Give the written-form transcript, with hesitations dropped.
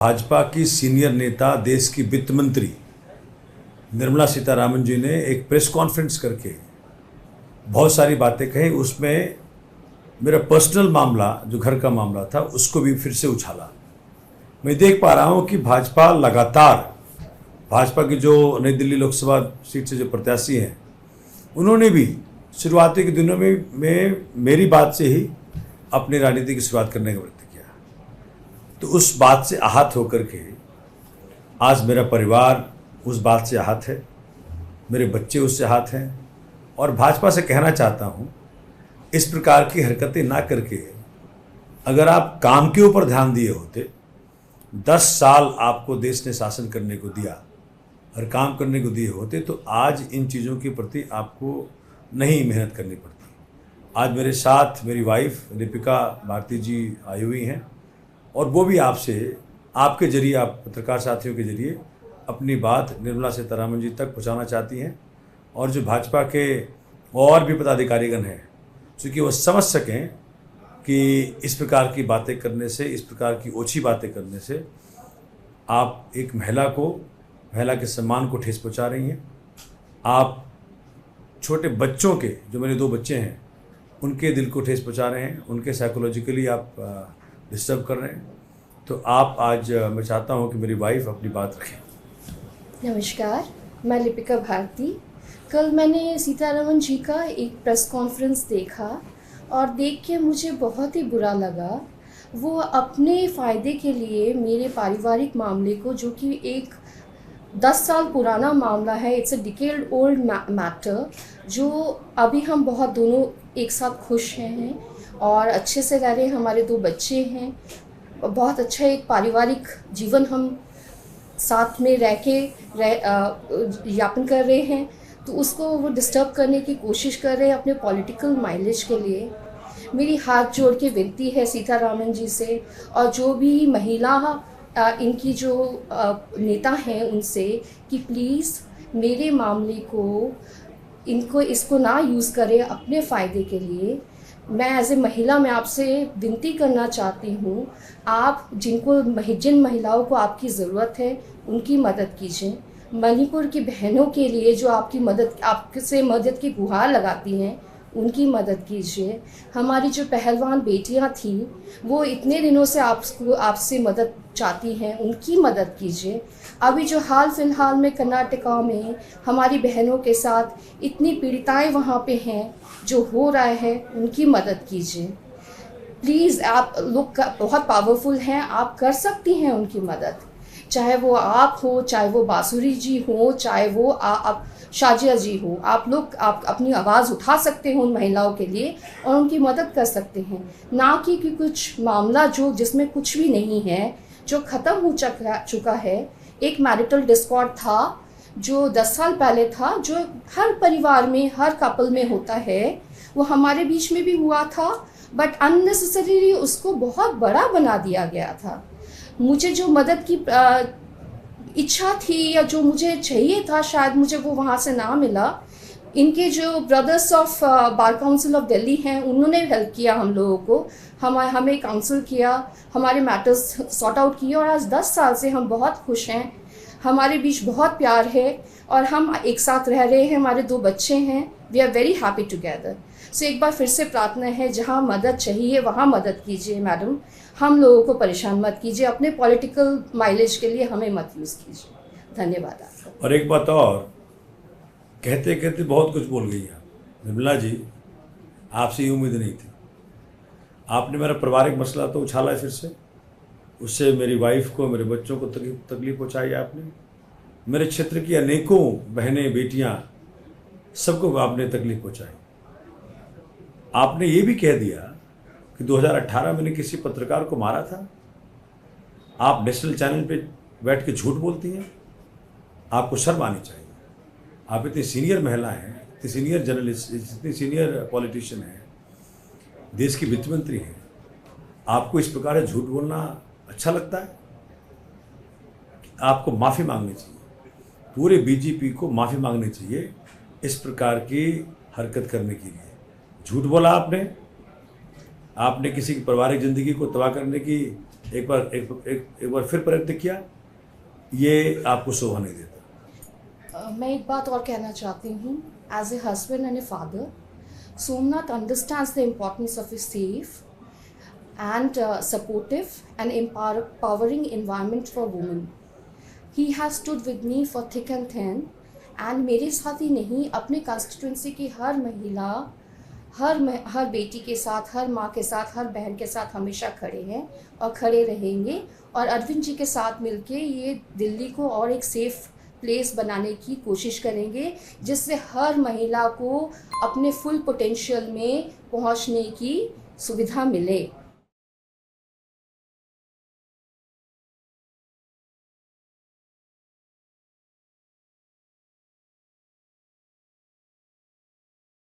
भाजपा की सीनियर नेता, देश की वित्त मंत्री निर्मला सीतारामन जी ने एक प्रेस कॉन्फ्रेंस करके बहुत सारी बातें कही। उसमें मेरा पर्सनल मामला, जो घर का मामला था, उसको भी फिर से उछाला। मैं देख पा रहा हूं कि भाजपा लगातार, भाजपा की जो नई दिल्ली लोकसभा सीट से जो प्रत्याशी हैं, उन्होंने भी शुरुआती के दिनों में मेरी बात से ही अपनी राजनीति की शुरुआत करने का प्रयत्न किया। तो उस बात से आहत होकर के आज मेरा परिवार उस बात से आहत है, मेरे बच्चे उससे आहत हैं, और भाजपा से कहना चाहता हूं, इस प्रकार की हरकतें ना करके अगर आप काम के ऊपर ध्यान दिए होते, 10 साल आपको देश ने शासन करने को दिया और काम करने को दिए होते, तो आज इन चीज़ों के प्रति आपको नहीं मेहनत करनी पड़ती। आज मेरे साथ मेरी वाइफ दीपिका भारती जी आई हुई हैं, और वो भी आपसे, आपके जरिए, आप पत्रकार साथियों के जरिए अपनी बात निर्मला सीतारामन जी तक पहुंचाना चाहती हैं, और जो भाजपा के और भी पदाधिकारीगण हैं, चूँकि वो समझ सकें कि इस प्रकार की बातें करने से, इस प्रकार की ओछी बातें करने से आप एक महिला के सम्मान को ठेस पहुंचा रही हैं। आप छोटे बच्चों के, जो मेरे 2 बच्चे हैं, उनके दिल को ठेस पहुंचा रहे हैं, उनके साइकोलॉजिकली आप डिस्टर्ब कर रहे हैं। तो आप आज, मैं चाहता हूं कि मेरी वाइफ अपनी बात रखें। नमस्कार, मैं लिपिका भारती। कल मैंने सीतारमण जी का एक प्रेस कॉन्फ्रेंस देखा और देख के मुझे बहुत ही बुरा लगा। वो अपने फ़ायदे के लिए मेरे पारिवारिक मामले को, जो कि एक 10 साल पुराना मामला है, it's a decade old matter, जो अभी हम बहुत दोनों एक साथ खुश हैं और अच्छे से रह रहे हैं। हमारे 2 बच्चे हैं, बहुत अच्छा एक पारिवारिक जीवन हम साथ में रह के यापन कर रहे हैं। तो उसको वो डिस्टर्ब करने की कोशिश कर रहे हैं अपने पॉलिटिकल माइलेज के लिए। मेरी हाथ जोड़ के विनती है सीतारामन जी से, और जो भी महिला इनकी जो नेता हैं उनसे, कि प्लीज़ मेरे मामले को, इसको ना यूज़ करें अपने फ़ायदे के लिए। मैं एज ए महिला मैं आपसे विनती करना चाहती हूँ, आप जिन महिलाओं को आपकी ज़रूरत है उनकी मदद कीजिए। मणिपुर की बहनों के लिए जो आपसे मदद की गुहार लगाती हैं, उनकी मदद कीजिए। हमारी जो पहलवान बेटियां थी, वो इतने दिनों से आपसे मदद चाहती हैं, उनकी मदद कीजिए। अभी जो हाल फिलहाल में कर्नाटका में हमारी बहनों के साथ इतनी पीड़िताएं वहाँ पे हैं, जो हो रहा है, उनकी मदद कीजिए प्लीज़। आप लोग बहुत पावरफुल हैं, आप कर सकती हैं उनकी मदद। चाहे वो आप हो, चाहे वो बांसुरी जी हो, चाहे वो आप शाजिया जी हो, आप अपनी आवाज़ उठा सकते हैं उन महिलाओं के लिए और उनकी मदद कर सकते हैं। ना कि कुछ मामला जिसमें कुछ भी नहीं है, जो ख़त्म हो चुका है। एक मैरिटल डिस्कॉर्ड था जो 10 साल पहले था, जो हर परिवार में, हर कपल में होता है। वो हमारे बीच में भी हुआ था, बट अननेसेसरीली उसको बहुत बड़ा बना दिया गया था। मुझे जो मदद की इच्छा थी, या जो मुझे चाहिए था, शायद मुझे वो वहाँ से ना मिला। इनके जो brothers of bar council of Delhi हैं, उन्होंने हेल्प किया हम लोगों को, हमें काउंसिल किया, हमारे मैटर्स सॉर्ट आउट किए, और आज 10 साल से हम बहुत खुश हैं। हमारे बीच बहुत प्यार है और हम एक साथ रह रहे हैं। हमारे 2 बच्चे हैं, we are very happy together. So एक बार फिर से प्रार्थना है, जहाँ मदद चाहिए वहाँ मदद कीजिए मैडम। हम लोगों को परेशान मत कीजिए, अपने पॉलिटिकल माइलेज के लिए हमें मत यूज़ कीजिए। धन्यवाद आपका। और एक बात और, कहते कहते बहुत कुछ बोल गई आप निर्मला जी। आपसे ये उम्मीद नहीं थी। आपने मेरा पारिवारिक मसला तो उछाला है फिर से, उससे मेरी वाइफ को, मेरे बच्चों को तकलीफ पहुँचाई आपने। मेरे क्षेत्र की अनेकों बहनें, बेटियाँ, सबको आपने तकलीफ पहुँचाई। आपने ये भी कह दिया कि 2018 मैंने किसी पत्रकार को मारा था। आप नेशनल चैनल पे बैठ के झूठ बोलती हैं। आपको शर्म आनी चाहिए। आप इतनी सीनियर महिला हैं, इतनी सीनियर जर्नलिस्ट, इतनी सीनियर पॉलिटिशियन हैं, देश की वित्त मंत्री हैं, आपको इस प्रकार झूठ बोलना अच्छा लगता है? आपको माफ़ी मांगनी चाहिए, पूरे बीजेपी को माफ़ी मांगनी चाहिए इस प्रकार की हरकत करने के लिए। झूठ बोला आपने किसी की पारिवारिक ज़िंदगी को तबाह करने की एक बार फिर प्रयत्न किया, ये आपको शोभा नहीं देता। मैं एक बात और कहना चाहती हूँ, as a husband and a father, Somnath understands the importance of a safe and supportive and empowering environment for women. He has stood with me for thick and thin, and मेरे साथ ही नहीं, अपने कंस्टिट्यूंसी की हर महिला, हर बेटी के साथ, हर माँ के साथ, हर बहन के साथ हमेशा खड़े हैं और खड़े रहेंगे। और अरविंद जी के साथ मिलके ये दिल्ली को और एक सेफ प्लेस बनाने की कोशिश करेंगे, जिससे हर महिला को अपने फुल पोटेंशियल में पहुंचने की सुविधा मिले।